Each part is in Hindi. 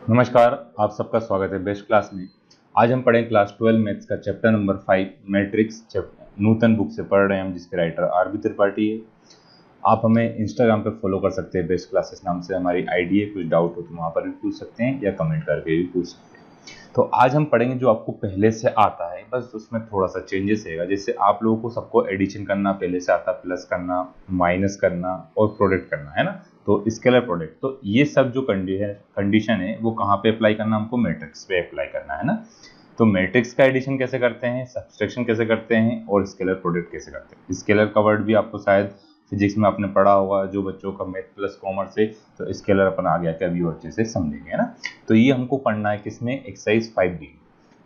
नमस्कार, आप सबका स्वागत है बेस्ट क्लास में। आज हम पढ़ें क्लास 12 मैथ्स का चैप्टर नंबर 5 मैट्रिक्स। नूतन बुक से पढ़ रहे हैं हम, जिसके राइटर आरबी त्रिपाठी है। आप हमें इंस्टाग्राम पे फॉलो कर सकते हैं, बेस्ट क्लासेस नाम से हमारी आईडी है। कुछ डाउट हो तो वहाँ पर भी पूछ सकते हैं या कमेंट करके भी पूछ सकते हैं। तो आज हम पढ़ेंगे जो आपको पहले से आता है, बस उसमें थोड़ा सा चेंजेस रहेगा। जैसे आप लोगों को सबको एडिशन करना पहले से आता, प्लस करना, माइनस करना और प्रोडक्ट करना है ना। तो स्केलर प्रोडक्ट, तो ये सब जो कंडीशन है वो कहाँ पे अप्लाई करना, हमको मैट्रिक्स पे अप्लाई करना है ना। तो मैट्रिक्स का एडिशन कैसे करते हैं, सब्सट्रैक्शन कैसे करते हैं और स्केलर प्रोडक्ट कैसे करते हैं। स्केलर का वर्ड भी आपको शायद फिजिक्स में आपने पढ़ा होगा, जो बच्चों का मैथ प्लस कॉमर्स है। तो स्केलर अपन आ गया क्या, अभी और अच्छे से समझेंगे, है ना। तो ये हमको पढ़ना है किसमें, एक्सरसाइज 5B।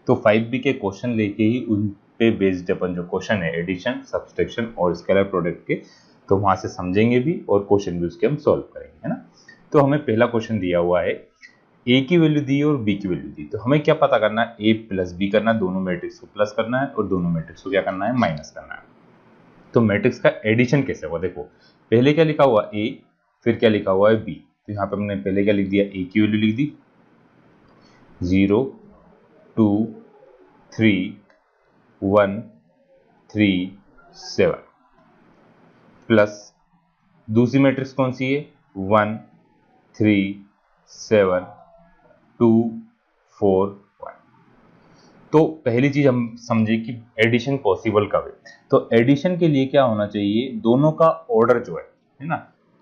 तो 5B के क्वेश्चन लेके ही उन पे बेस्ड अपन जो क्वेश्चन है एडिशन, सब्सट्रैक्शन और स्केलर प्रोडक्ट के, तो वहां से समझेंगे भी और क्वेश्चन भी उसके हम सॉल्व करेंगे, है ना। तो हमें पहला क्वेश्चन दिया हुआ है, ए की वैल्यू दी और बी की वैल्यू दी। तो हमें क्या पता करना है, ए प्लस बी करना है, दोनों मैट्रिक्स को प्लस करना है और दोनों मैट्रिक्स को क्या करना है, माइनस करना है। तो मैट्रिक्स का एडिशन कैसे होगा, देखो पहले क्या लिखा हुआ ए, फिर क्या लिखा हुआ है बी। तो यहाँ पे हमने पहले क्या लिख दिया, ए की वैल्यू लिख दी 0 2 3 1 3 7 प्लस दूसरी मैट्रिक्स कौन सी है, 1 3 7 2 4 1। तो पहली चीज हम समझे कि एडिशन पॉसिबल कब है। तो एडिशन के लिए क्या होना चाहिए, दोनों का ऑर्डर जो है ना।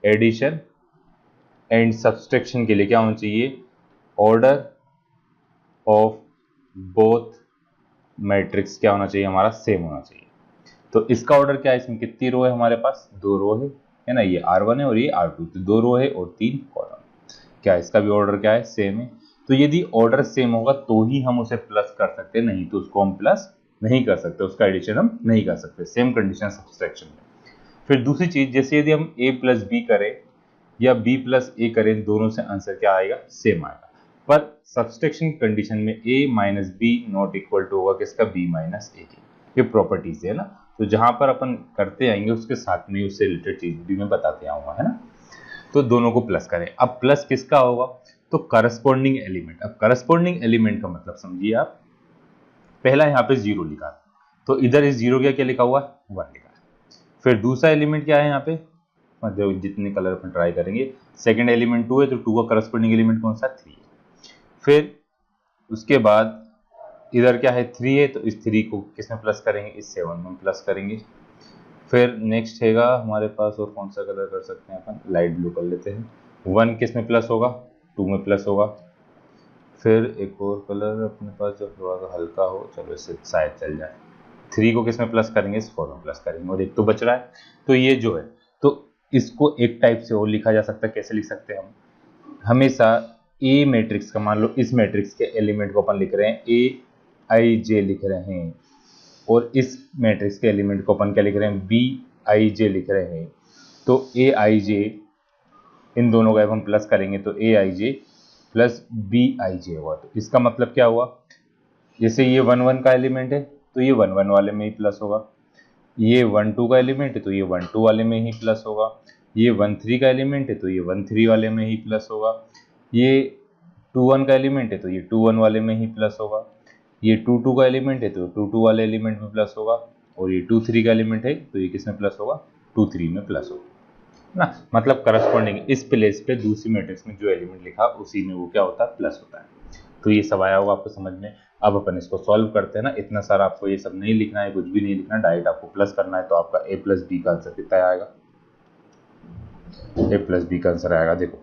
एडिशन एंड सब्सट्रैक्शन के लिए क्या होना चाहिए, ऑर्डर ऑफ बोथ मैट्रिक्स क्या होना चाहिए, हमारा सेम होना चाहिए। तो इसका ऑर्डर क्या है, इसमें कितनी रो है हमारे पास, 2 रो है ना। ये R1 है और ये R2, तो 2 रो है और 3 कॉलम। क्या इसका भी ऑर्डर क्या है, सेम है। तो यदि ऑर्डर सेम होगा तो ही हम उसे प्लस कर सकते हैं, नहीं तो उसको हम प्लस नहीं कर सकते, उसका एडिशन हम नहीं कर सकते। सेम कंडीशन सब्सट्रैक्शन में। फिर दूसरी चीज, जैसे यदि हम a प्लस बी करें या b प्लस ए करें, दोनों से आंसर क्या आएगा, सेम आएगा। पर सब्सट्रैक्शन कंडीशन में a minus B not equal to होगा किसका, b माइनस ए की। ये प्रॉपर्टीज है ना। तो जहां पर अपन करते आएंगे उसके साथ में उससे रिलेटेड चीज भी मैं बताते आऊंगा, है ना। तो दोनों को प्लस करें। अब प्लस किसका होगा, तो करस्पॉन्डिंग एलिमेंट। अब करस्पॉन्डिंग एलिमेंट का मतलब समझिए आप, पहला यहाँ पे 0 लिखा, तो इधर इस 0 का क्या लिखा हुआ, 1 लिखा है। फिर दूसरा एलिमेंट क्या है यहाँ पे, मतलब जितने कलर अपन ट्राई करेंगे, सेकंड एलिमेंट 2 है, तो 2 का करस्पॉन्डिंग एलिमेंट कौन सा, 3 है। फिर उसके बाद इधर क्या है, 3 है, तो इस 3 को किसमें प्लस करेंगे, इस 7 में प्लस करेंगे। फिर नेक्स्ट हैगा हमारे पास, और कौन सा कलर कर सकते हैं अपन, लाइट ब्लू कर लेते हैं। 1 किस में प्लस होगा, 2 में प्लस होगा। फिर एक और कलर अपने पास जो थोड़ा सा हल्का हो, चलो इससे शायद चल जाए। 3 को किस में प्लस करेंगे, इस 4 में प्लस करेंगे, और एक तो बच रहा है। तो ये जो है, तो इसको एक टाइप से और लिखा जा सकता है। कैसे लिख सकते हैं हम, हमेशा ए मैट्रिक्स का, मान लो इस मैट्रिक्स के एलिमेंट को अपन लिख रहे हैं ए आई जे लिख रहे हैं, और इस मैट्रिक्स के एलिमेंट को अपन क्या लिख रहे हैं, बी आई जे लिख रहे हैं। तो ए आई जे, इन दोनों का हम प्लस करेंगे तो ए आई जे प्लस बी आई जे हुआ। तो इसका मतलब क्या हुआ, जैसे ये 1 1 का एलिमेंट है तो ये 1 1 वाले में ही प्लस होगा, ये 1 2 का एलिमेंट है तो ये 1 2 वाले में ही प्लस होगा, ये 1 3 का एलिमेंट है तो ये 1 3 वाले में ही प्लस होगा, ये 2 1 का एलिमेंट है तो ये 2 1 वाले में ही प्लस होगा, ये 2 2 का एलिमेंट है तो 2 2 वाले एलिमेंट में प्लस होगा, और ये 2 3 का एलिमेंट है तो ये किस में प्लस होगा, 2 3 में प्लस होगा ना। मतलब करस्पॉन्डिंग इस प्लेस पे दूसरी मैट्रिक्स में जो एलिमेंट लिखा उसी में वो क्या होता है, प्लस होता है। तो ये सब आया होगा आपको समझ में। अब अपन इसको सॉल्व करते हैं ना। इतना सारा आपको ये सब नहीं लिखना है, कुछ भी नहीं लिखना, डायरेक्ट आपको प्लस करना है। तो आपका a प्लस बी का आंसर कितना आएगा, a प्लस बी का आंसर आएगा, देखो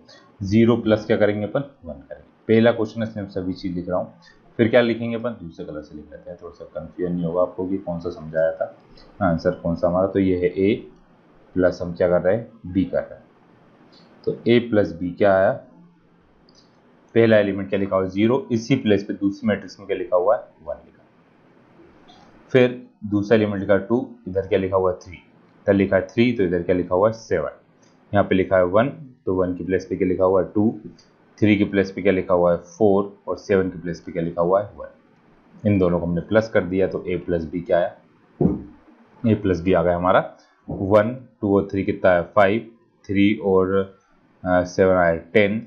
0 प्लस क्या करेंगे अपन, 1 करेंगे। पहला क्वेश्चन है, इसमें सभी चीज लिख रहा हूँ। फिर क्या लिखेंगे अपन, दूसरे कलर से लिख लेते हैं, थोड़ा सा कंफ्यूजन नहीं होगा आपको कि कौन सा समझाया था, आंसर कौन सा हमारा। तो ये है a प्लस हम क्या कर रहे हैं, b कर रहे हैं। तो a प्लस बी क्या आया, पहला एलिमेंट क्या लिखा हुआ है, 0, इसी प्लेस पे दूसरी मैट्रिक्स में क्या लिखा हुआ है, 1 लिखा। फिर दूसरा एलिमेंट लिखा 2, इधर क्या लिखा हुआ है, 3, इधर लिखा है 3 तो इधर क्या लिखा हुआ है, 7। यहाँ पे लिखा है 1, तो 1 की प्लेस पे क्या लिखा हुआ है, 2, 3 की प्लेस पे क्या लिखा हुआ है, 4, और 7 की प्लेस पे क्या लिखा हुआ है, 1। इन दोनों को हमने प्लस कर दिया तो a प्लस बी क्या आया, a प्लस बी आ गया हमारा 1, 2 और 3 कितना है, 5, 3 और 7 आया 10।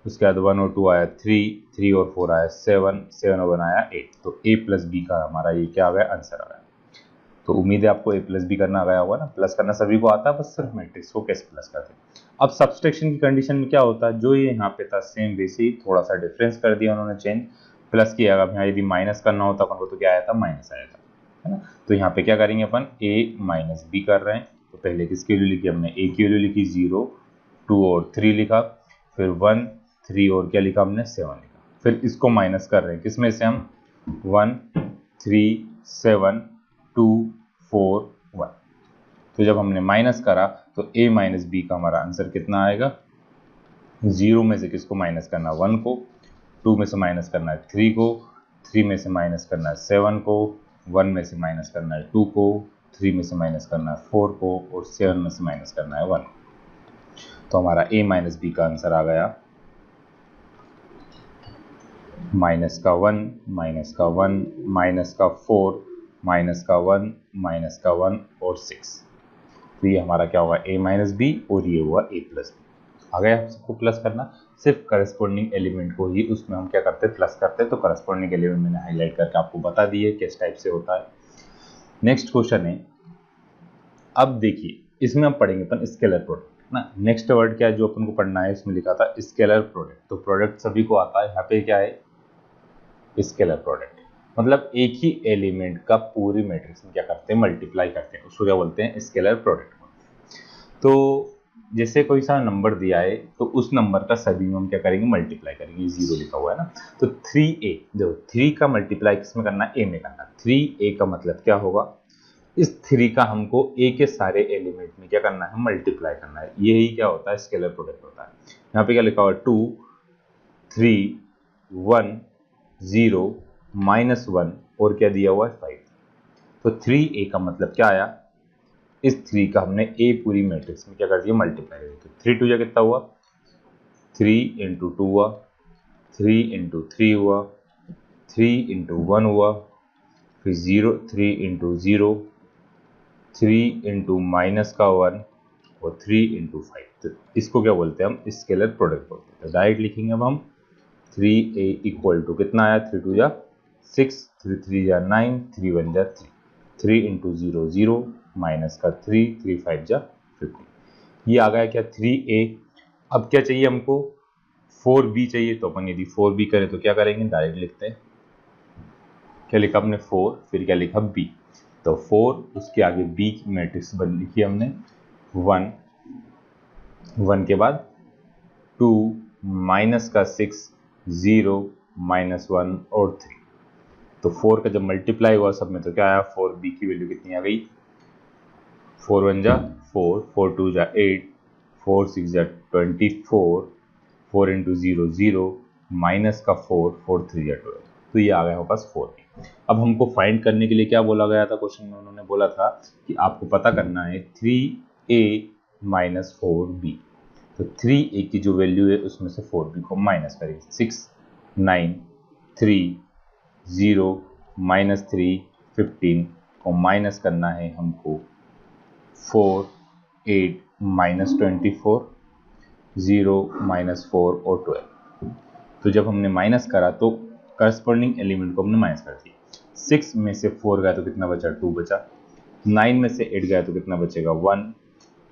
उसके बाद 1 और 2 आया 3, 3 और 4 आया 7, 7 और 1 आया 8। तो a प्लस बी का हमारा ये क्या आ गया, आंसर आ गया। तो उम्मीद है आपको a प्लस बी करना आ गया होगा ना। प्लस करना सभी को आता है, बस सिर्फ मैट्रिक्स को कैसे प्लस करते हैं। अब सब्सट्रैक्शन की कंडीशन में क्या होता है, जो ये यहाँ पे था सेम वैसे ही थोड़ा सा डिफरेंस कर दिया उन्होंने, चेंज प्लस किया। अब यहाँ यदि माइनस करना होता अपन को तो क्या आया था, माइनस आया था, है ना। तो यहाँ पे क्या करेंगे अपन, a माइनस बी कर रहे हैं। तो पहले किसकी वैल्यू लिखी हमने, a की वैल्यू लिखी 0, 2 और 3 लिखा, फिर 1, 3 और क्या लिखा हमने, 7 लिखा। फिर इसको माइनस कर रहे हैं किसमें से हम, 1, 3, 7, 2, 4, 1। तो जब हमने माइनस करा तो a माइनस बी का हमारा आंसर कितना आएगा, 0 में से किसको माइनस करना, 1 को, 2 में से माइनस करना है 3 को, 3 में से माइनस करना है 7 को, 1 में से माइनस करना है 2 को, 3 में से माइनस करना है 4 को, और 7 में से माइनस करना है 1। तो हमारा a माइनस बी का आंसर आ गया माइनस का 1, माइनस का 1, माइनस का 4, माइनस का 1, माइनस का 1 और 6। तो ये हमारा क्या हुआ, a माइनस बी, और ये हुआ a प्लस बी। आ गया सबको प्लस करना, सिर्फ करस्पॉन्डिंग एलिमेंट को ही उसमें हम क्या करते हैं, प्लस करते हैं। तो करस्पॉन्डिंग एलिमेंट मैंने हाईलाइट करके आपको बता दी है किस टाइप से होता है। नेक्स्ट क्वेश्चन है, अब देखिए इसमें हम पढ़ेंगे अपन स्केलर प्रोडक्ट ना। नेक्स्ट वर्ड क्या है जो अपन को पढ़ना है, इसमें लिखा था स्केलर प्रोडक्ट। तो प्रोडक्ट सभी को आता है, यहाँ पे क्या है, स्केलर प्रोडक्ट मतलब एक ही एलिमेंट का पूरी मैट्रिक्स में क्या करते हैं, मल्टीप्लाई करते हैं, उसको क्या बोलते हैं, स्केलर प्रोडक्ट। तो जैसे कोई सा नंबर दिया है तो उस नंबर का सभी में हम क्या करेंगे, मल्टीप्लाई करेंगे। 0 लिखा हुआ है ना, तो 3a, देखो 3 का मल्टीप्लाई किसमें करना है, a में करना है। 3a का मतलब क्या होगा, इस 3 का हमको a के सारे एलिमेंट में क्या करना है, मल्टीप्लाई करना है। यही क्या होता है, स्केलर प्रोडक्ट होता है। यहाँ पे क्या लिखा हुआ है, 2, 3, 1, 0, -1 और क्या दिया हुआ है, 5। तो 3a का मतलब क्या आया, इस 3 का हमने a पूरी मैट्रिक्स में क्या कर दिया, मल्टीप्लाई कर दिया। तो 3 2 जा कितना हुआ, 3 × 2 हुआ, 3 × 3 हुआ, 3 × 1 हुआ, फिर 0, 3 × 0, 3 × माइनस का 1 और 3 × 5। तो इसको क्या बोलते हैं, हम स्केलर प्रोडक्ट बोलते हैं। तो डायरेक्ट लिखेंगे अब हम 3a इक्वल टू कितना आया, 3 2 जा 6, 3 3 जा 9, 3 1 जा 3, 3 × 0 0, माइनस का 3, 3 5 जा 15। ये आ गया क्या, 3a। अब क्या चाहिए हमको, 4b चाहिए। तो अपन यदि 4b करें तो क्या करेंगे, डायरेक्ट लिखते हैं, क्या लिखा हमने 4, फिर क्या लिखा b। तो 4 उसके आगे b की मैट्रिक्स बन लिखी हमने, 1, 1 के बाद 2, माइनस का 6, 0, -1 और 3। तो 4 का जब मल्टीप्लाई हुआ सब में तो क्या आया, 4b की वैल्यू कितनी आ गई, 4 1 जा 4, 4 2 जा 8, 4 6 जा 24, 4 × 0 0, माइनस का 4, 4 3 जा 12। तो ये आ गया हमारे पास 4b। अब हमको फाइंड करने के लिए क्या बोला गया था क्वेश्चन में, उन्होंने बोला था कि आपको पता करना है 3a - 4b। तो 3a की जो वैल्यू है उसमें से 4b को माइनस करेंगे, 6 9 3 0 -3 15 को माइनस करना है हमको 4 8 -24 0 -4 और 12। तो जब हमने माइनस करा तो करस्पॉन्डिंग एलिमेंट को हमने माइनस कर दिया। 6 में से 4 गया तो कितना बचा, 2 बचा। 9 में से 8 गया तो कितना बचेगा, 1।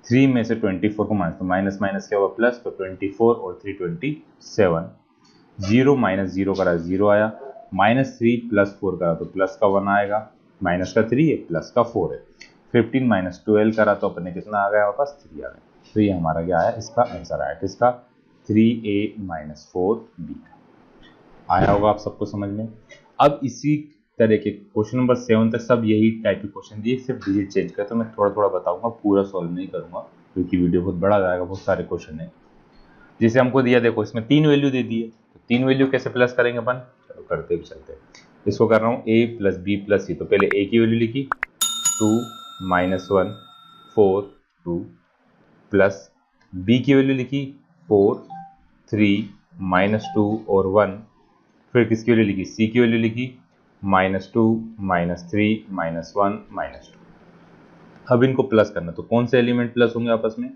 3 में से 24 को माइनस, तो माइनस माइनस क्या हुआ, प्लस। तो 24 और 3 27। 0 - 0 करा 0 आया, -3 + 4 करा तो प्लस का 1 आएगा, माइनस का 3 है, प्लस का 4 है। 15 - 12 करा तो अपने कितना आ गया, हमारे पास 3 आ गया। तो ये हमारा क्या आया, इसका आंसर आया किसका, 3a - 4b। आया होगा आप सबको समझ में। अब इसी तरह के क्वेश्चन नंबर 7 तक सब यही टाइप के क्वेश्चन दिए, सिर्फ डिजिट चेंज कर। तो मैं थोड़ा थोड़ा बताऊंगा, पूरा सॉल्व नहीं करूंगा क्योंकि वीडियो बहुत बड़ा जाएगा, बहुत सारे क्वेश्चन है। जैसे हमको दिया, देखो इसमें 3 वैल्यू दे दी है, तो 3 वैल्यू कैसे प्लस करेंगे अपन, चलो करते भी चलते हैं। इसको कर रहा हूँ a + b + c। तो पहले a की वैल्यू लिखी 2 -1 4 2, प्लस b की वैल्यू लिखी 4 3 -2 और 1। फिर किसकी वैल्यू लिखी, c की वैल्यू लिखी -2 -3 -1 -2। अब इनको प्लस करना, तो कौन से एलिमेंट प्लस होंगे आपस में,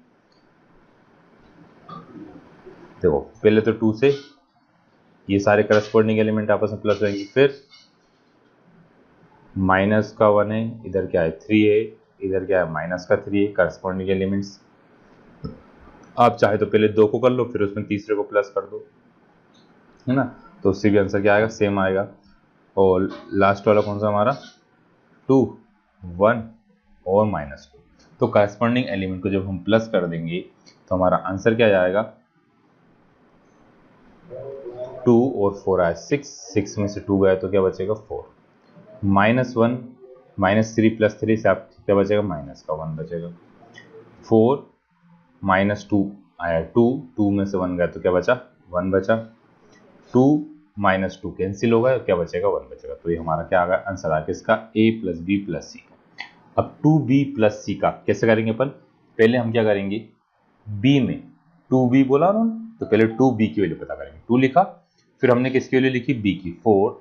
देखो पहले तो 2 से ये सारे करस्पॉन्डिंग एलिमेंट आपस में प्लस होंगे, फिर माइनस का 1 है, इधर क्या है 3 है, इधर क्या है माइनस का 3 है, करस्पॉन्डिंग एलिमेंट्स। आप चाहे तो पहले 2 को कर लो, फिर उसमें तीसरे को प्लस कर दो, है ना, तो उससे भी आंसर क्या आएगा, सेम आएगा। और लास्ट वाला कौन सा हमारा 2, 1 और -2, तो करस्पॉन्डिंग एलिमेंट को जब हम प्लस कर देंगे तो हमारा आंसर क्या जाएगा, 2 और 4 आया 6, 6 में से 2 गया तो क्या बचेगा 4, -1 -3 + 3 से आप क्या बचेगा, माइनस का 1 बचेगा, 4 -2 आया 2, 2 में से 1 गया तो क्या बचा 1 बचा, 2 -2 कैंसिल होगा, क्या बचेगा 1 बचेगा। तो ये हमारा क्या आ गया आंसर आ गया इसका a + b + c। अब 2b + c का कैसे करेंगे अपन, पहले हम क्या करेंगे, b में 2b बोला उन्होंने तो पहले 2b की वैल्यू पता करेंगे, 2 लिखा, फिर हमने किसकी वैल्यू लिखी, b की, 4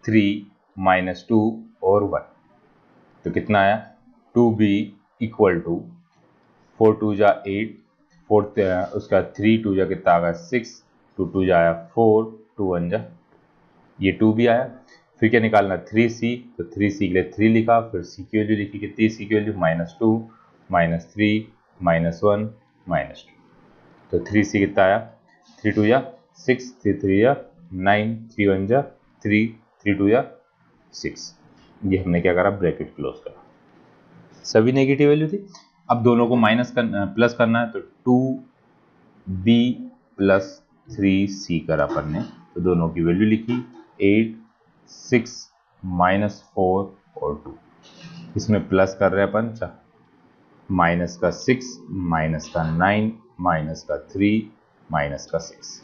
3 -2 और 1, तो कितना आया 2b = 4 2 जा 8, 4 उसका 3 2 जा कितना आ गया 6, 2 2 जा आया 4, 2 1 जा, ये 2 भी आया। फिर क्या निकालना 3c, तो 3c के लिए 3 लिखा, फिर c की वैल्यू लिखी, कितनी c की वैल्यू -2 -3 -1 -2, तो 3c कितना आया 3 2 जा 6, 3 3 जा 9, 3 1 जा 3, 3 2 जा 6, ये हमने क्या करा ब्रैकेट क्लोज करा, सभी नेगेटिव वैल्यू थी। अब दोनों को प्लस करना है, तो 2b + 3c करा अपन ने, तो दोनों की वैल्यू लिखी 8 6 -4 और 2, इसमें प्लस कर रहे हैं अपन, माइनस का 6 माइनस का 9 माइनस का 3 माइनस का 6,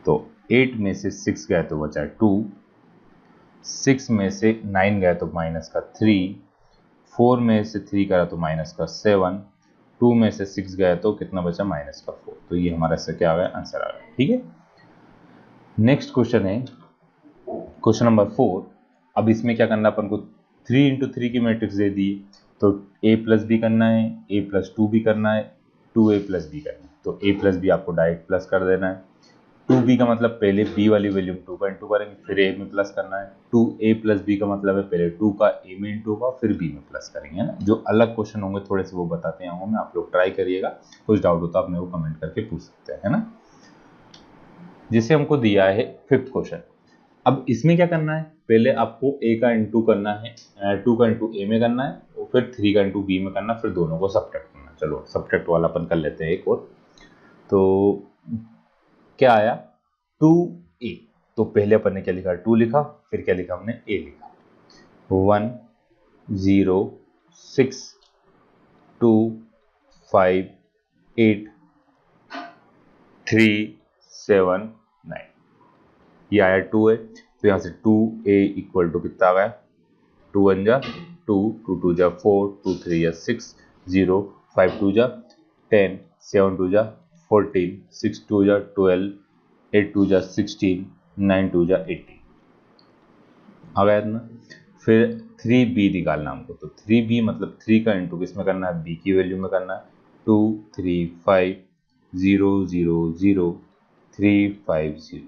तो 8 में से 6 गया तो बचा 2, 6 में से 9 गया तो माइनस का 3, 4 में से 3 करा तो माइनस का 7, 2 में से 6 गया तो कितना बचा माइनस का 4, तो ये हमारा इससे क्या आ गया आंसर आ गया। ठीक है, नेक्स्ट क्वेश्चन है क्वेश्चन नंबर 4। अब इसमें क्या करना अपन को, 3 × 3 की मैट्रिक्स दे दी, तो a + b करना है, a + 2 भी करना है, 2a + b करना है, तो a + b आपको डायरेक्ट प्लस कर देना है, 2b का मतलब पहले b वाली वैल्यू 2 का इंटू करेंगे, फिर a में प्लस करना है, 2a + b का मतलब है पहले 2 का a में इंटू होगा, फिर b में प्लस करेंगे, है ना। जो अलग क्वेश्चन होंगे थोड़े से वो बताते हैं मैं, आप लोग ट्राई करिएगा, कुछ डाउट हो तो आप मेरे को कमेंट करके पूछ सकते हैं, है ना। जिसे हमको दिया है 5th क्वेश्चन। अब इसमें क्या करना है, पहले आपको a का इंटू करना है, 2 का इंटू a में करना है, और फिर 3 का इंटू b में करना, फिर दोनों को सब्ट्रैक्ट करना। चलो सब्ट्रैक्ट वाला अपन कर लेते हैं एक और। तो क्या आया 2a, तो पहले अपन ने क्या लिखा 2 लिखा, फिर क्या लिखा हमने a लिखा, 1 0 6 2 5 8 3 7 9, ये आया 2 है, तो यहाँ से 2a = कितना आ गया, 2 1 जा 2, 2 2 जा 4, 2 3 जा 6, 0 5 2 जा 10, 7 2 जा 14, 6 2 जा 12, 8 2 जा 16, 9 2 जा 18, आ गया इतना। फिर 3b निकालना हमको, तो 3b मतलब 3 का इंटू किसमें करना है, b की वैल्यू में करना है, 2 3 5 0 0 0 3 5 0,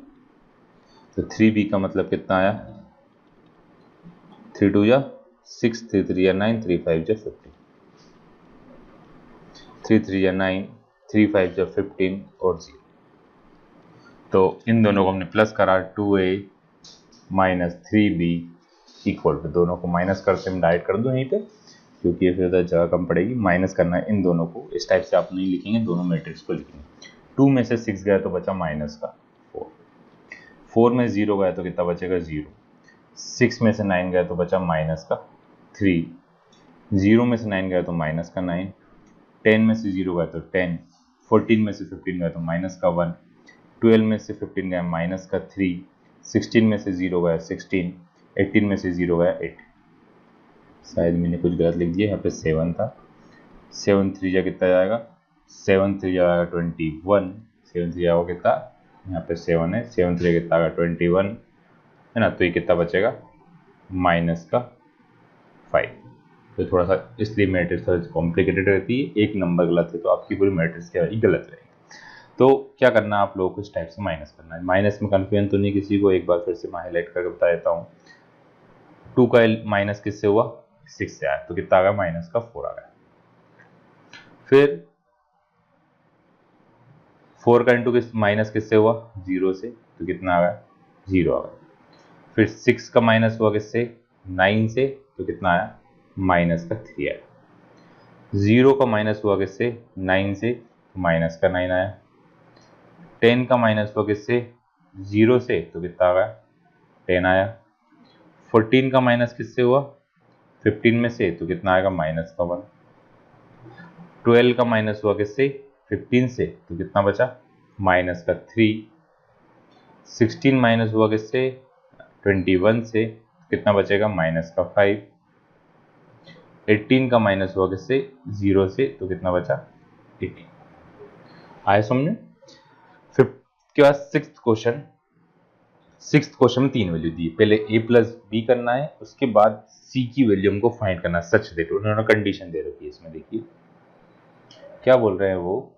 तो 3b का मतलब कितना आया, 3 2 जा 6, 3 3 या 9, 3 5 जा 15, 3 3 या 9, 3 5 जा 15 और 0, तो इन दोनों को हमने प्लस करा, 2a - 3b = दोनों को माइनस करते हम डायरेक्ट कर दो यहीं पे, क्योंकि ये फिर जगह कम पड़ेगी, माइनस करना है इन दोनों को, इस टाइप से आप नहीं लिखेंगे, दोनों मैट्रिक्स को लिखेंगे। 2 में से 6 गया तो बचा माइनस का 4, 4 में 0 गया तो कितना बचेगा 0, 6 में से 9 गया तो बचा माइनस का 3, 0 में से 9 गया तो माइनस का 9, 10 में से 0 गया तो 10, 14 में से 15 गया तो माइनस का 1, 12 में से 15 गया माइनस का 3, 16 में से 0 गया 16, 18 में से 0 गया 8, शायद मैंने कुछ गलत लिख दिया, यहाँ पे 7 था, 7 3 जा कितना जाएगा, 7 3 जाएगा 21, 7 3 जाएगा कितना, यहाँ पे 7 है, 7 3 कितना आएगा 21, है ना, तो ये कितना बचेगा माइनस का 5। तो थोड़ा सा इसलिए मैट्रिक्स थोड़ा कॉम्प्लिकेटेड रहती है, एक नंबर गलत है तो आपकी पूरी मैट्रिक्स क्या रहेगी, गलत रहेगी। तो क्या करना है आप लोगों को, इस टाइप से माइनस करना है। माइनस में कन्फ्यूजन तो नहीं किसी को, एक बार फिर से मैं हाईलाइट करके बता देता हूँ। 2 का माइनस किससे हुआ, 6 से आया, तो कितना आ गया, माइनस का 4 आ गया। फिर 4 का इंटू माइनस किससे हुआ, 0 से, तो कितना आ गया, 0 आ गया। फिर 6 का माइनस हुआ किससे, 9 से, तो कितना आया, माइनस का 3 आया। 0 का माइनस हुआ किससे, 9 से, तो माइनस का 9 आया। 10 का माइनस हुआ किससे, 0 से, तो कितना आ गया, 10 आया। 14 का माइनस किससे हुआ, 15 में से, तो कितना आएगा, माइनस का 1। 12 का माइनस हुआ किससे, 15 से, तो कितना बचा, माइनस का 3। 16 माइनस हुआ किससे, 21 से, कितना बचेगा, माइनस का 5। 18 का माइनस हुआ किससे, 0 से, तो कितना बचा, 18। आए समझे। फिर के बाद सिक्स्थ क्वेश्चन में 3 वैल्यू दी, पहले a प्लस बी करना है, उसके बाद c की वैल्यू हमको फाइंड करना है, सच दैट, उन्होंने कंडीशन दे रखी है इसमें। देखिए क्या बोल रहे हैं वो,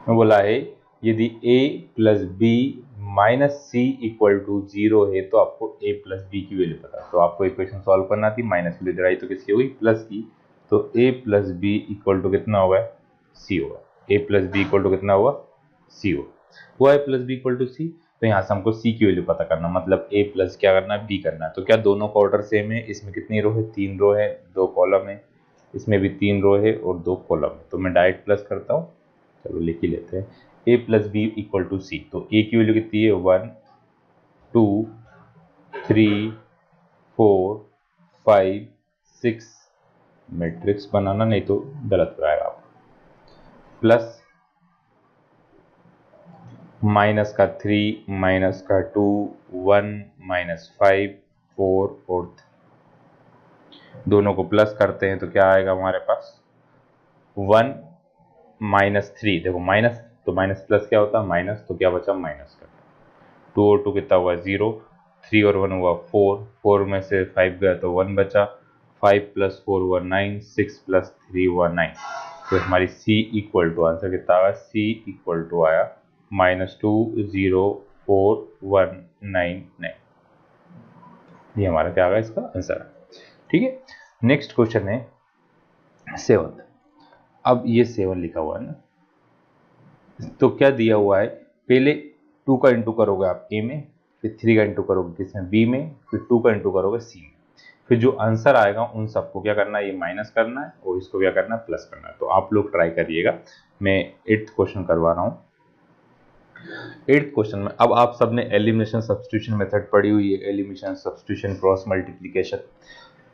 बोला है यदि a plus B minus C equal to 0 है तो आपको a प्लस बी की वैल्यू पता है। तो आपको इक्वेशन सॉल्व करना थी, माइनस वैल्यू आई तो किसकी हुई, प्लस की, तो a plus B equal to कितना होगा, c होगा। a plus B equal to कितना हुआ, c हुआ है, plus B equal to C. तो यहाँ से हमको c की वैल्यू पता करना, मतलब a प्लस क्या करना है, b करना है। तो क्या दोनों का ऑर्डर सेम है, इसमें कितनी रो है, 3 रो है, 2 कॉलम है, इसमें भी 3 रो है और 2 कॉलम है। तो मैं डायरेक्ट प्लस करता हूँ, चलो लिख ही लेते हैं, a plus B equal to C. तो a की वैल्यू कितनी है, 1 2 3 4 5 6, मैट्रिक्स बनाना नहीं तो गलत हो जाएगा आपको, प्लस माइनस का 3 माइनस का 2 1 माइनस 5 4 और 3, दोनों को प्लस करते हैं तो क्या आएगा हमारे पास, 1 माइनस 3, देखो माइनस तो माइनस प्लस क्या होता है, माइनस, तो क्या बचा, माइनस का 2 और 2 कितना हुआ, 0, 3 और 1 हुआ 4, 4 में से 5 गया तो 1 बचा, 5 प्लस 4 हुआ 9, 6 प्लस 3 हुआ 9। तो हमारी c इक्वल टू, आंसर कितना आया, c इक्वल टू आया -2 0 4 1 9 9। ये हमारा क्या आ गया, इसका आंसर है। ठीक है, नेक्स्ट क्वेश्चन है 7। अब ये 7 लिखा हुआ है ना, तो क्या दिया हुआ है, पहले 2 का इंटू करोगे आप a में, फिर 3 का इंटू करोगे किसमें, b में, फिर 2 का इंटू करोगे c में, फिर जो आंसर आएगा उन सबको क्या करना है, ये माइनस करना है और इसको क्या करना है, प्लस करना है। तो आप लोग ट्राई करिएगा। मैं 8th क्वेश्चन करवा रहा हूँ। 8th क्वेश्चन में अब आप सबने एलिमिनेशन सब्स्टिट्यूशन मेथड पढ़ी हुई है, एलिमिनेशन सब्स्टिट्यूशन क्रॉस मल्टीप्लिकेशन है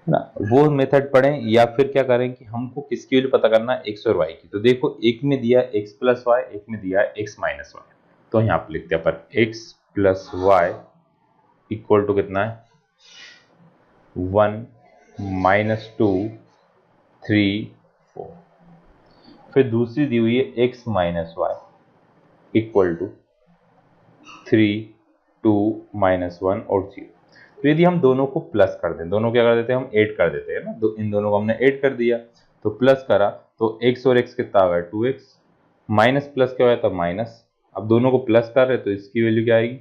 ना, वो मेथड पढ़ें, या फिर क्या करें कि हमको किसकी वैल्यू पता करना है, x और y की। तो देखो एक में दिया है x प्लस वाई, एक में दिया है x माइनस वाई। तो यहाँ पे लिखते हैं पर x plus Y equal to कितना है, 1 -2 3 4। फिर दूसरी दी हुई है x minus Y equal to 3 2 -1 और 0। तो यदि हम दोनों को प्लस कर दें, दोनों क्या कर देते हैं, हम 8 कर देते हैं ना, तो इन दोनों को हमने 8 कर दिया, तो प्लस करा तो x और x कितना आ गया, 2x, माइनस प्लस क्या होया था, माइनस। अब दोनों को प्लस कर रहे तो इसकी वैल्यू क्या आएगी,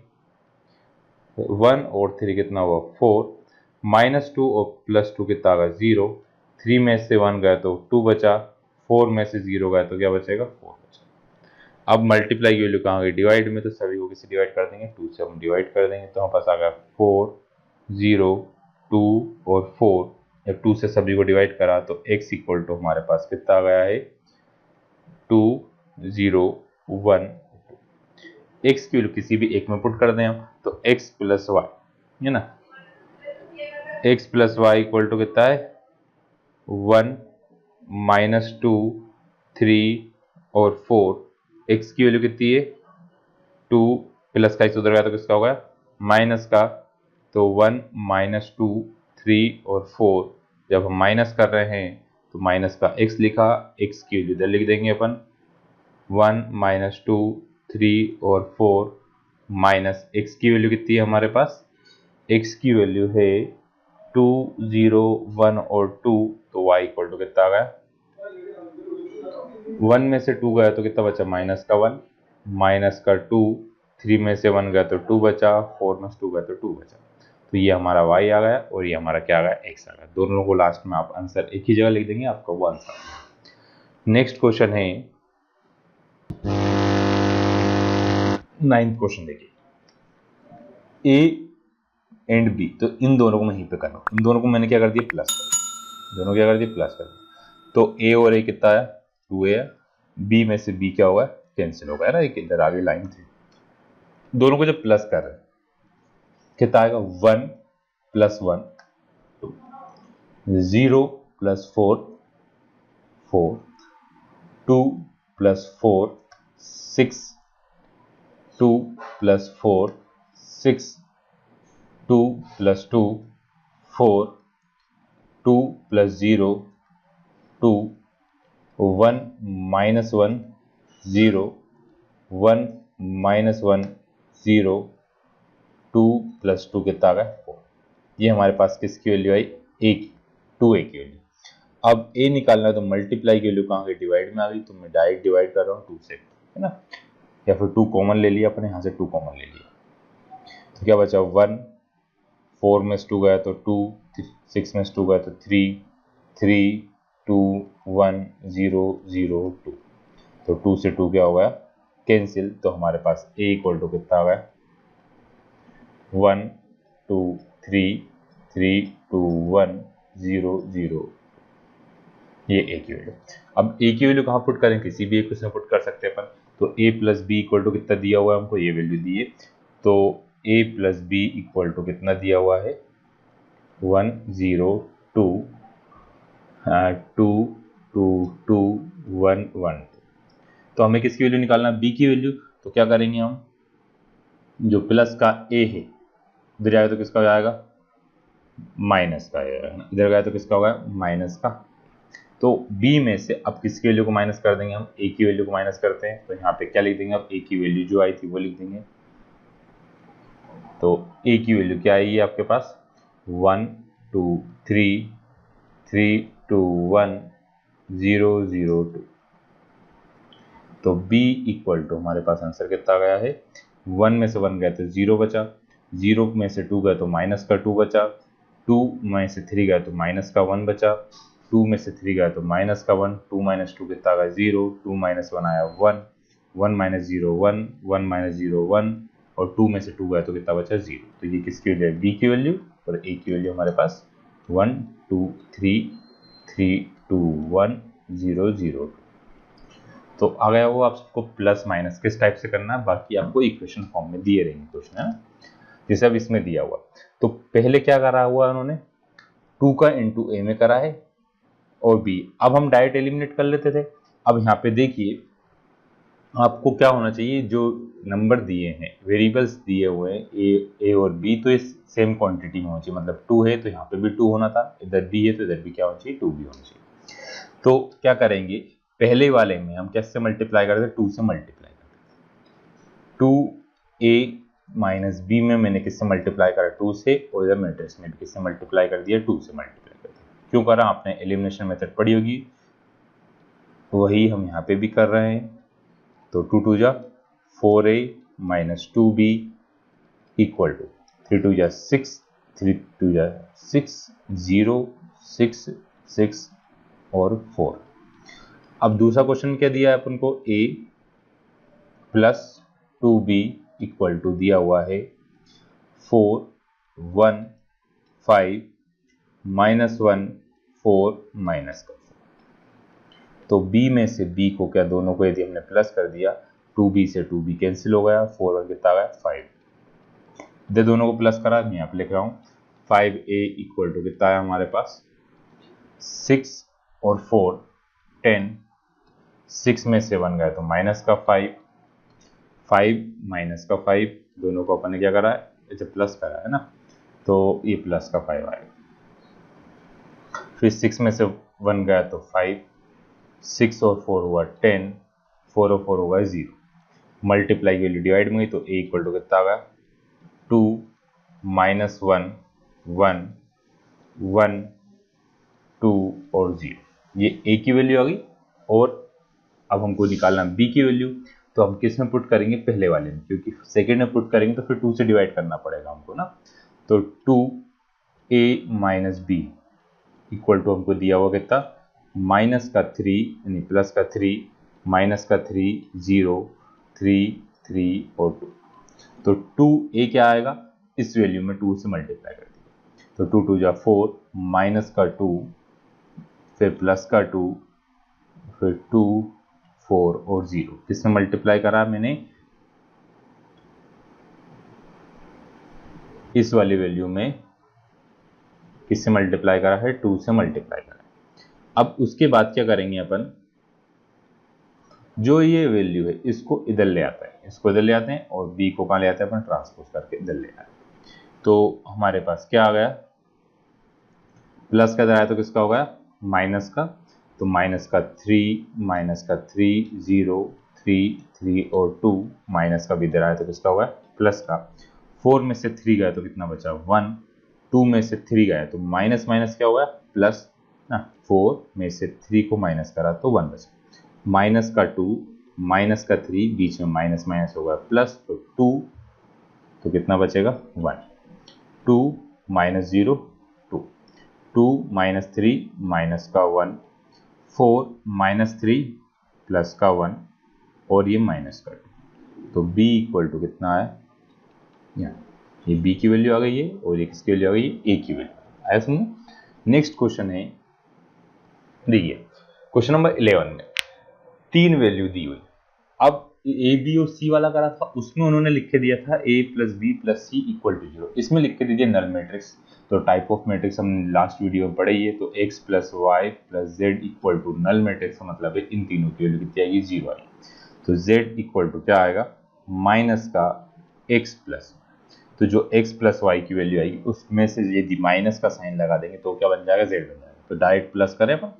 1 और 3 कितना हुआ, 4, -2 और +2 कितना आ गया, 0, 3 में से 1 गया तो 2 बचा, 4 में से 0 गया तो क्या बचेगा, 4 बचा। अब मल्टीप्लाई की वैल्यू कहाँ गई, डिवाइड में, तो सभी को किसी डिवाइड कर देंगे, 2 से हम डिवाइड कर देंगे, तो हमारे पास आ गया 4 0 2 और 4। जब 2 से सभी को डिवाइड करा तो x इक्वल टू हमारे पास कितना आ गया है, 2 0 1 2। x की वैल्यू किसी भी एक में पुट कर दें हम, तो x प्लस वाई है ना, x plus Y equal to कितना है, 1 -2 3 और 4। x की वैल्यू कितनी है, 2, प्लस का x उधर गया तो किसका हो गया, माइनस का, तो 1 -2 3 और 4। जब हम माइनस कर रहे हैं तो माइनस का x लिखा, x की वैल्यू इधर लिख देंगे अपन, 1 -2 3 और 4 माइनस x की वैल्यू कितनी है हमारे पास, x की वैल्यू है 2 0 1 और 2, तो y इक्वल टू कितना आ गया, 1 में से 2 गया तो कितना बचा, माइनस का 1, माइनस का 2, 3 में से 1 गया तो 2 बचा, 4 में से 2 गया तो 2 बचा। तो ये हमारा y आ गया और ये हमारा क्या आ गया, x आ गया। दोनों को लास्ट में आप आंसर एक ही जगह लिख देंगे, आपका वो आंसर। नेक्स्ट क्वेश्चन है 9th क्वेश्चन देखिए, a एंड b, तो इन दोनों को मैं यहीं पे कर रहा हूँ, इन दोनों को मैंने क्या कर दिया, प्लस कर दिया, दोनों क्या कर दिया, प्लस कर दिया। तो a और a कितना है, 2a है, b में से b क्या हुआ है, कैंसिल हो गया ना, एक इधर आगे लाइन थी। दोनों को जब प्लस कर रहे हैं कितना आएगा, 1 plus 1 0 plus 4 4, 2 plus 4 6, 2 plus 4 6, 2 plus 2 4, 2 plus 0 2, 1 minus 1 0, 1 minus 1 0, 2 plus 2 कितना आ गया, 4। ये हमारे पास किसकी वैल्यू आई, a की, 2a की वैल्यू। अब a निकालना है तो मल्टीप्लाई की वैल्यू कहाँ गई, डिवाइड में आ गई, तो मैं डायरेक्ट डिवाइड कर रहा हूँ 2 से, है ना, या फिर 2 कॉमन ले लिया अपने यहाँ से, 2 कॉमन ले लिया तो क्या बचा, 1, 4 में से 2 गया तो 2, 6 में से 2 गया तो 3, 3 2 1 0 0 2, तो 2 से 2 क्या हो गया, कैंसिल। तो हमारे पास a इक्वल टू कितना आ गया, 1 2 3 3 2 1 0 0, ये a की वैल्यू। अब a की वैल्यू कहाँ पुट करें, किसी भी एक उसमें पुट कर सकते हैं अपन। तो a plus B equal to कितना दिया हुआ है हमको, ये वैल्यू दी है, तो a plus B equal to कितना दिया हुआ है, 1 0 2 2 2 2 1 1। तो हमें किसकी वैल्यू निकालना है, b की वैल्यू। तो क्या करेंगे हम, जो प्लस का a है इधर जाएगा तो किसका हो जाएगा, माइनस का है ना, इधर गया तो किसका होगा, माइनस का। तो b में से अब किसकी वैल्यू को माइनस कर देंगे, हम a की वैल्यू को माइनस करते हैं, तो यहाँ पे क्या लिख देंगे, अब a की वैल्यू जो आई थी वो लिख देंगे। तो a की वैल्यू क्या आई है आपके पास, 1 2 3 3 2 1 0 0 2। तो b इक्वल टू हमारे पास आंसर कितना गया है, 1 में से 1 गया तो 0 बचा, 0 में से 2 गया तो माइनस का 2 बचा, 2 में से 3 गया तो माइनस का 1 बचा, 2 में से 3 गया तो माइनस का 1, 2 माइनस 2 कितना गया 0, 2 माइनस 1 आया 1, 1 माइनस 0 1, 1 माइनस 0 1, और 2 में से 2 गया तो कितना बचा 0। तो ये किसकी वैल्यू है, b की वैल्यू, और a की वैल्यू हमारे पास 1 2 3 3 2 1 0 0 2। तो आ गया वो, आप सबको प्लस माइनस किस टाइप से करना है, बाकी आपको इक्वेशन फॉर्म में दिए रहेंगे क्वेश्चन, है ना, जैसे अब इसमें दिया हुआ। तो पहले क्या करा हुआ उन्होंने, 2 का इंटू a में करा है और b, अब हम डायरेक्ट एलिमिनेट कर लेते थे। अब यहाँ पे देखिए आपको क्या होना चाहिए, जो नंबर दिए हैं, वेरिएबल्स दिए हुए हैं a और b, तो इस सेम क्वांटिटी में होना चाहिए, मतलब 2 है तो यहाँ पे भी 2 होना था, इधर b है तो इधर भी क्या होना चाहिए, 2 भी होना चाहिए। तो क्या करेंगे, पहले वाले में हम कैसे मल्टीप्लाई करते हैं, 2 से मल्टीप्लाई करते हैं। 2a माइनस बी में मैंने किससे मल्टीप्लाई करा, 2 से, और इधर मैट्रिक्स में भी किससे मल्टीप्लाई कर दिया, 2 से मल्टीप्लाई कर दिया। क्यों करा, आपने एलिमिनेशन मेथड पढ़ी होगी, वही हम यहाँ पे भी कर रहे हैं। तो 2 2 जा 4a minus 2b equal to 3 2 जा 6, 3 2 जा 6 0 6 6 और 4। अब दूसरा क्वेश्चन क्या दिया है अपन को, a plus 2b equal to दिया हुआ है 4 1 5 माइनस 1 4 माइनस का। तो b में से b को क्या, दोनों को यदि हमने प्लस कर दिया, 2b से 2b कैंसिल हो गया, 4 और कितना गया 5, दे दोनों को प्लस करा, मैं यहाँ पे लिख रहा हूँ 5a इक्वल टू कितना है हमारे पास 6 और 4 10, 6 में से 1 गया तो माइनस का 5, 5 माइनस का 5, दोनों को अपन ने क्या करा है, इसे प्लस करा है ना, तो ये प्लस का 5 आएगा। फिर 6 में से 1 गया तो 5, 6 और 4 हुआ 10, 4 और 4 होगा 0, मल्टीप्लाई की वैल्यू डिवाइड में गई, तो a इक्वल टू कितना आ गया 2 माइनस 1 1 1 2 और 0, ये a की वैल्यू आ गई। और अब हमको निकालना b की वैल्यू, तो हम किस में पुट करेंगे, पहले वाले में, क्योंकि सेकेंड में पुट करेंगे तो फिर 2 से डिवाइड करना पड़ेगा हमको ना। तो 2a minus B equal to हमको दिया हुआ कितना, माइनस का 3 यानी प्लस का 3 माइनस का 3 0 3 3 और 2। तो 2a क्या आएगा, इस वैल्यू में 2 से मल्टीप्लाई कर दिया, तो 2 2 जा 4 माइनस का 2 फिर प्लस का 2 फिर 2 4 और 0, किसमें मल्टीप्लाई करा मैंने, इस वाली वैल्यू में किससे मल्टीप्लाई करा है, 2 से मल्टीप्लाई करा है। अब उसके बाद क्या करेंगे अपन, जो ये वैल्यू है इसको इधर ले आते हैं, इसको इधर ले आते हैं और b को कहाँ ले आते हैं अपन, ट्रांसपोज करके इधर ले आते हैं। तो हमारे पास क्या आ गया, प्लस का इधर आया तो किसका होगा, माइनस का, तो माइनस का 3 0 3 3 और 2, माइनस का भी इधर आया तो किसका होगा, प्लस का। 4 में से 3 गया तो कितना बचा, 1, 2 में से 3 गया तो माइनस माइनस क्या होगा, प्लस ना, 4 में से 3 को माइनस करा तो 1 बचा, माइनस का 2 माइनस का 3, बीच में माइनस माइनस होगा प्लस, तो 2, तो कितना बचेगा 1, 2 माइनस 0 2, 2 माइनस 3 माइनस का 1, 4 माइनस 3 प्लस का 1 और ये माइनस का 2, तो b इक्वल टू कितना है, ये b की वैल्यू आ गई है और ये किसकी वैल्यू आ गई है, a की वैल्यू आया समझ। नेक्स्ट क्वेश्चन है, देखिए क्वेश्चन नंबर 11 में 3 वैल्यू दी हुई। अब ए बी और सी वाला करा था, उसमें उन्होंने लिख के दिया था a plus B plus C equal to 0, इसमें लिख के दीजिए नल मैट्रिक्स। तो टाइप ऑफ मैट्रिक्स हमने लास्ट वीडियो में पढ़ी है, तो x plus Y plus Z equal to null matrix का मतलब है इन तीनों की वैल्यू कितनी आएगी, 0 आएगी। तो z इक्वल टू क्या आएगा, माइनस का x प्लस, तो जो x प्लस वाई की वैल्यू आएगी उसमें से यदि माइनस का साइन लगा देंगे तो क्या बन जाएगा, z बन जाएगा। तो डायरेक्ट प्लस करें अपन,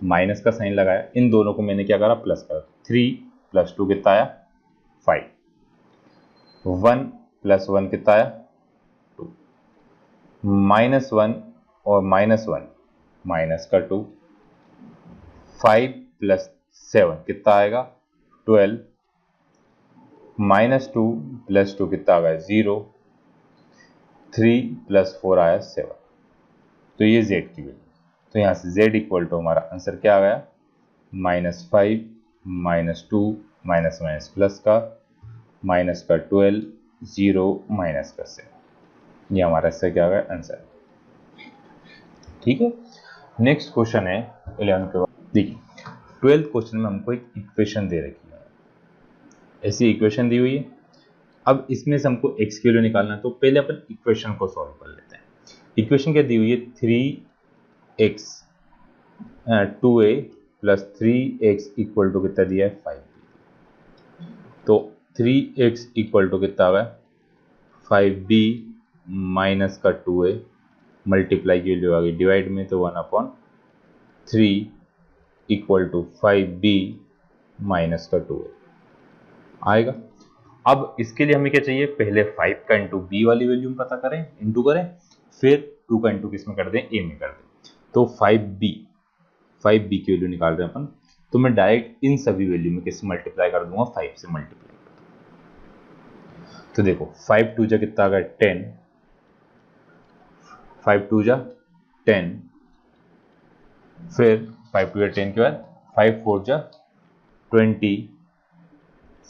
माइनस का साइन लगाया, इन दोनों को मैंने क्या करा, प्लस करा, 3 प्लस 2 कितना आया 5, 1 प्लस 1 कितना आया 2, माइनस 1 और माइनस 1 माइनस का 2, 5 प्लस 7 कितना आएगा 12, माइनस 2 प्लस 2 कितना आ गया 0, 3 प्लस 4 आया 7। तो ये z की वैल्यू, तो यहाँ से z इक्वल टू हमारा आंसर क्या आ गया, -5 -2 माइनस माइनस प्लस का, माइनस का 12 0 माइनस का 7, ये हमारा इससे क्या आ गया आंसर। ठीक है, नेक्स्ट क्वेश्चन है 11 के बाद। देखिए 12th क्वेश्चन में हमको एक इक्वेशन दे रखी है, ऐसी इक्वेशन दी हुई है। अब इसमें से हमको x की वैल्यू निकालना है, तो पहले अपन इक्वेशन को सॉल्व कर लेते हैं। इक्वेशन क्या दी हुई है, 3x 2a plus 3x equal to कितना दिया है 5b। तो 3x इक्वल टू कितना आ गया 5b माइनस का 2a, मल्टीप्लाई की वैल्यू आ गई डिवाइड में, तो 1/3 इक्वल टू 5b माइनस का 2a आएगा। अब इसके लिए हमें क्या चाहिए, पहले 5 का इंटू b वाली वैल्यू में पता करें, इंटू करें, फिर 2 का इंटू किस में कर दें, a में कर दें। तो 5b की वैल्यू निकाल रहे हैं अपन, तो मैं डायरेक्ट इन सभी वैल्यू में किससे मल्टीप्लाई कर दूंगा, 5 से मल्टीप्लाई कर दूंगा। तो देखो 5 2 जा कितना आ गया 10, 5 2 जा 10, फिर 5 2 जा 10 के बाद 5 4 जा 20,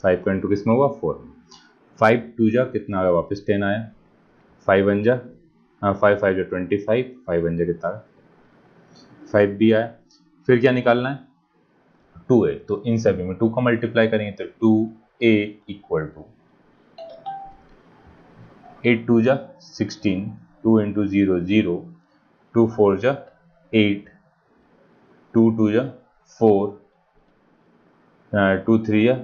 5 का इंटू किस में हुआ 4 में, 5 2 जा कितना आया वापस 10 आया, 5 1 जा 5 5 जा 25, 5 1 जा कितना आया 5 भी आया। फिर क्या निकालना है 2a, तो इन सभी में 2 का मल्टीप्लाई करेंगे तो 2a इक्वल टू 8 2 जा 16, 2 इंटू 0 0, 2 4 जा 8, 2 2 जा 4, 2 3 जा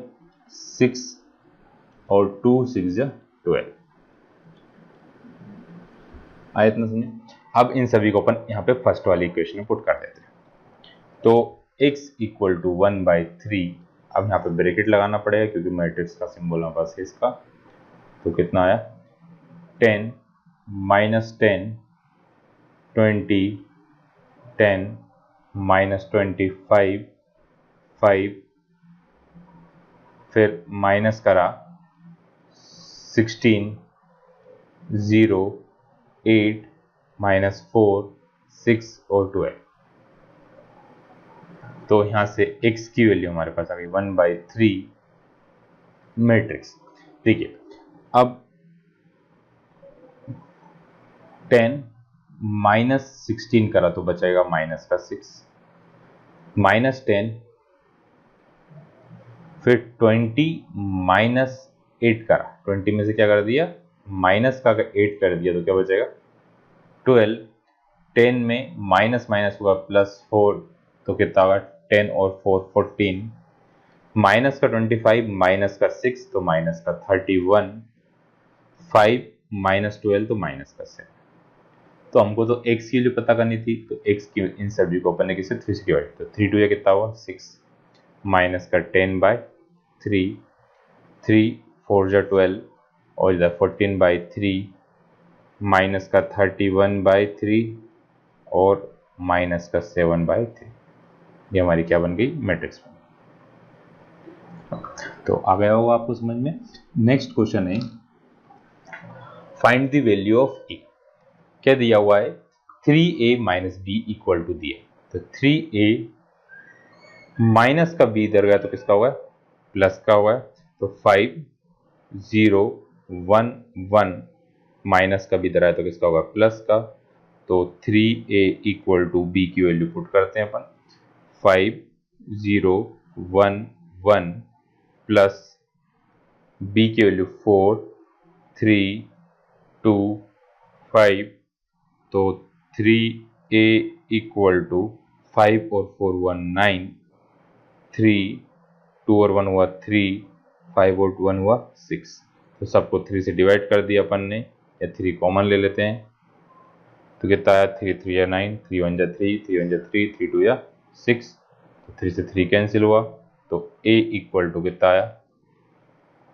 6 और 2 6 जा 12 आया इतना समझे। अब इन सभी को अपन यहाँ पे फर्स्ट वाली इक्वेशन में पुट कर देते हैं। तो x इक्वल टू 1/3, अब यहाँ पे ब्रैकेट लगाना पड़ेगा क्योंकि मैट्रिक्स का सिंबल हमारे पास है इसका। तो कितना आया 10 -10 20, 10, -25, 5, फिर माइनस करा 16, 0, 8, -4, 6 और 12। तो यहां से x की वैल्यू हमारे पास आ गई 1/3 मैट्रिक्स। ठीक है, अब 10 -16 करा तो बचेगा माइनस का 6, -10, फिर 20 -8 करा, 20 में से क्या कर दिया, माइनस का 8 कर दिया तो क्या बचेगा 12, 10 में माइनस माइनस हुआ +4 तो कितना होगा 10 और 4 14, माइनस का 25 माइनस का 6 तो माइनस का 31, 5 -12 तो माइनस का 7। तो हमको तो x की वैल्यू पता करनी थी, तो x की इन सभी को अपन ने किसे 3 से डिवाइड, तो 3 2 या कितना हुआ 6, माइनस का 10/3, 3 4 जा 12 और इधर 14/3, माइनस का 31/3 और माइनस का 7/3। ये हमारी क्या बन गई मैट्रिक्स बन गई। तो आ गया होगा आपको समझ में। नेक्स्ट क्वेश्चन है फाइंड द वैल्यू ऑफ ए। क्या दिया हुआ है 3a - b इक्वल टू दिया, तो 3a माइनस का b इधर गया तो किसका हुआ है प्लस का हुआ है, तो 5 0 1 1 माइनस का b इधर आया तो किसका होगा प्लस का, तो 3a इक्वल टू b की वैल्यू पुट करते हैं अपन, 5 0 1 1 प्लस b की वैल्यू 4 3 2 5, तो 3a इक्वल टू 5 और 4 हुआ 9, 3 2 और 1 हुआ 3, 5 और 1 हुआ 6। तो सबको 3 से डिवाइड कर दिया अपन ने, या 3 कॉमन ले लेते हैं तो कितना आया 3 3 या 9, 3 1 जा 3, 3 1 जा 3, 3 2 या 6, तो 3 से 3 कैंसिल हुआ, तो a इक्वल टू कितना आया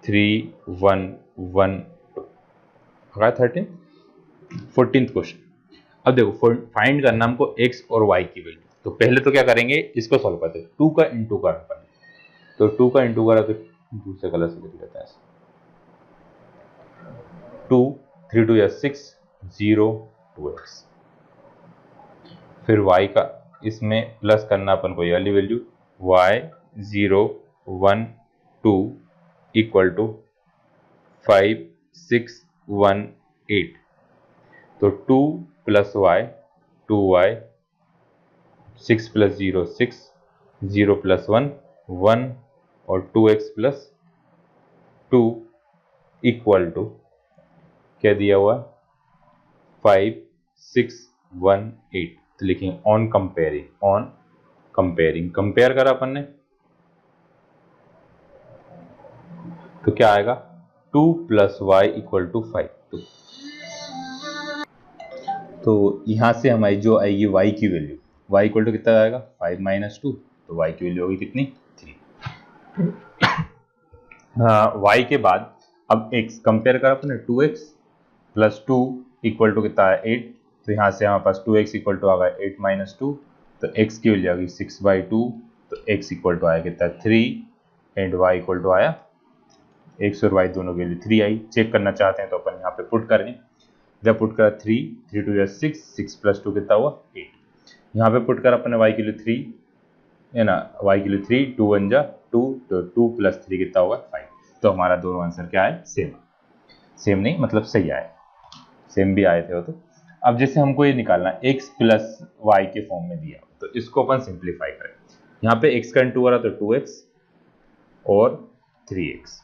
3 1 1 आया 13। 14th क्वेश्चन, अब देखो फाइंड करना हमको x और y की वैल्यू। तो पहले तो क्या करेंगे इसको सॉल्व करते हैं, 2 का इंटू कर अपन, तो 2 का इंटू करा तो दूसरे कलर से लिख लेते हैं, 2 3 2 या 6 0 2x, फिर y का इसमें प्लस करना अपन को ये वाली वैल्यू y 0 1 2 इक्वल टू 5 6 1 8, तो 2 plus y 2y, 6 plus 0 6, 0 plus 1 1 और 2x प्लस 2 इक्वल टू क्या दिया हुआ 5 6 1 8। तो लिखेंगे ऑन कंपेयरिंग कंपेयर करा अपन ने, तो क्या आएगा 2 प्लस y इक्वल टू 5। तो यहां से हमारी जो आएगी y की वैल्यू, y इक्वल टू कितना आएगा 5 - 2, तो y की वैल्यू होगी कितनी 3। y के बाद अब x कंपेयर करा अपने 2x प्लस 2 इक्वल टू कितना है 8, तो यहाँ से हमारे पास 2x इक्वल टू आ गया 8 - 2, तो x की वैल्यू आ गई 6/2, तो x इक्वल टू आया कितना 3 एंड y इक्वल टू आया x और y दोनों की वैल्यू 3 आई। चेक करना चाहते हैं तो अपन यहाँ पे पुट करें, जब पुट करा 3 3 2 या 6, 6 प्लस 2 कितना हुआ 8, यहाँ पे पुट कर अपने y की वैल्यू 3 है ना, y की वैल्यू 3 2 1 जा 2, तो 2 प्लस 3 कितना होगा 5। तो हमारा दोनों आंसर क्या है सेम नहीं मतलब सही आए, सेम भी आए थे वो। तो अब जैसे हमको ये निकालना x प्लस वाई के फॉर्म में दिया, तो इसको अपन सिंप्लीफाई करें, यहाँ पे x का इंटू आ रहा तो 2x और 3x,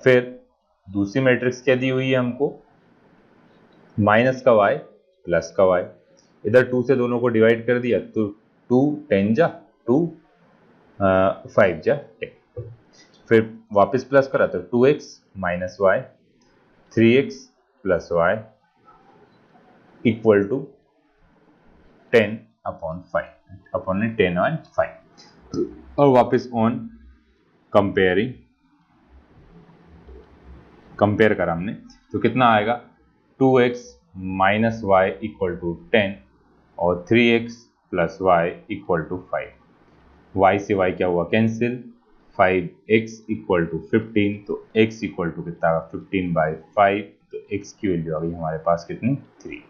फिर दूसरी मैट्रिक्स क्या दी हुई है हमको माइनस का y प्लस का y, इधर 2 से दोनों को डिवाइड कर दिया तो 2 10 जा 2 5 जा 10, फिर वापस प्लस करा तो 2x minus y 3x plus y equal to 10/5, अपन ने 10 और 5, और वापस ऑन कंपेयर करा हमने, तो कितना आएगा 2x minus Y equal to 10 और 3x plus Y equal to 5। y से y क्या हुआ कैंसिल, 5x इक्वल टू 15, तो x इक्वल टू कितना आएगा 15/5, तो x की वैल्यू आ गई हमारे पास कितनी 3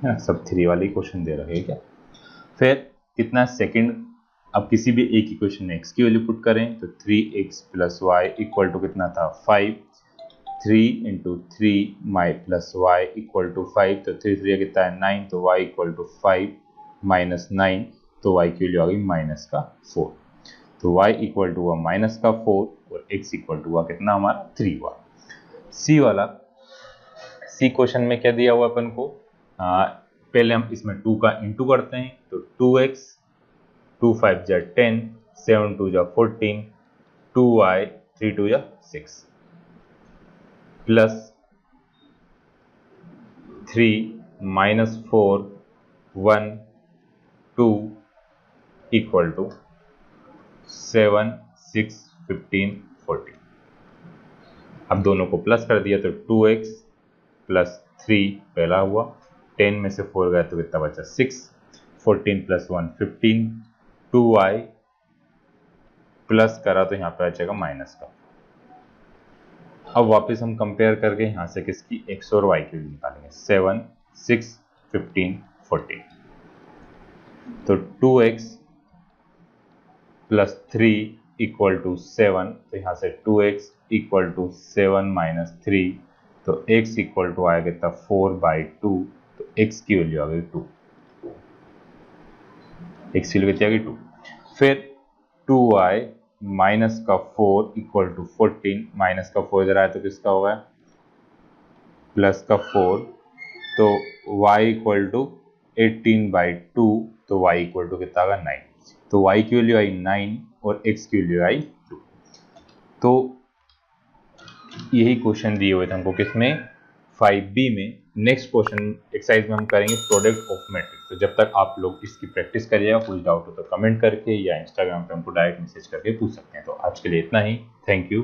है ना। सब 3 वाले क्वेश्चन दे रहे हैं क्या। फिर कितना सेकंड, अब किसी भी एक इक्वेशन में x की वैल्यू पुट करें तो 3x plus Y equal to कितना था 5, 3 into 3 my plus Y equal to 5, तो 3 3 कितना है 9, तो y इक्वल टू 5 माइनस 9, तो y की वैल्यू आ गई -4, तो y इक्वल टू हुआ -4 और x इक्वल टू हुआ कितना हमारा 3 हुआ। सी वाला, सी क्वेश्चन में क्या दिया हुआ अपन को, पहले हम इसमें 2 का इंटू करते हैं, तो 2x 2 5 जा 10, 7 2 जा 14, 2y 3 2 जा 6 प्लस 3 माइनस 4 1 2 इक्वल टू 7 6 15 14। अब दोनों को प्लस कर दिया तो 2x प्लस 3 पहला हुआ, 10 में से 4 गया तो कितना बचा 6, 14 प्लस 1 15, 2y प्लस करा तो यहाँ पे आ जाएगा माइनस का। अब वापस हम कंपेयर करके यहाँ से किसकी x और y की वैल्यू निकालेंगे, 7 6 15 14, तो 2x प्लस 3 इक्वल टू 7, तो यहाँ से 2x इक्वल टू 7 माइनस 3, तो x इक्वल टू आएगा कितना 4/2, तो x की वैल्यू आ गई 2, x की वैल्यू कितनी आ गई 2। फिर 2y माइनस का 4 इक्वल टू 14, माइनस का 4 इधर आया तो किसका होगा प्लस का 4, तो y इक्वल टू 18/2, तो y इक्वल टू कितना आएगा 9, तो y की वैल्यू आई 9 और x की वैल्यू आई 2। तो यही क्वेश्चन दिए हुए थे हमको किसमें 5B में। नेक्स्ट क्वेश्चन एक्सरसाइज में हम करेंगे प्रोडक्ट ऑफ मैट्रिक्स। तो जब तक आप लोग इसकी प्रैक्टिस करिएगा, कुछ डाउट हो तो कमेंट करके या इंस्टाग्राम पे हमको डायरेक्ट मैसेज करके पूछ सकते हैं। तो आज के लिए इतना ही, थैंक यू।